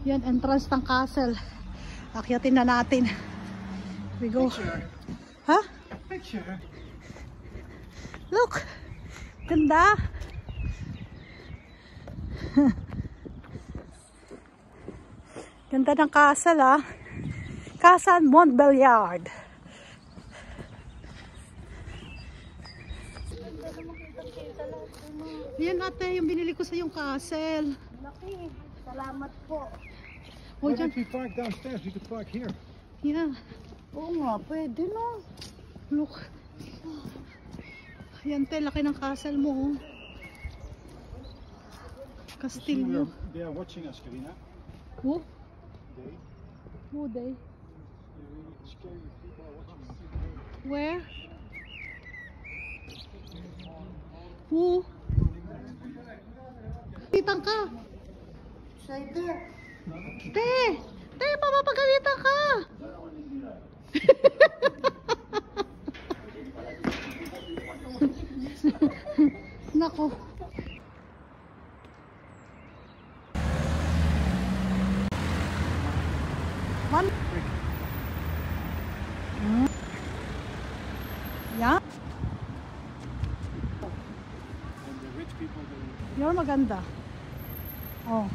Yan, entrance ng castle. Akyatin na natin. We go. Ha? Picture. Look! Ganda! Ganda ng castle, ah. Castle Montbéliard. Yan ate, yung binili ko sa yung castle. Laki. Salamat po. Oh, Why dyan. don't we park downstairs? We could park here. Yeah. Oo nga, pwede no. Look. Yan te, laki ng castle mo. Oh. Castillo. They are watching us, Karina. Who? They. Who they? Really scary people are watching us. Where? Who? Pitang ka. Cider. Te! Te, papapagalitan ka! Nako. One. Yeah. And the rich people, they You're maganda. Oh.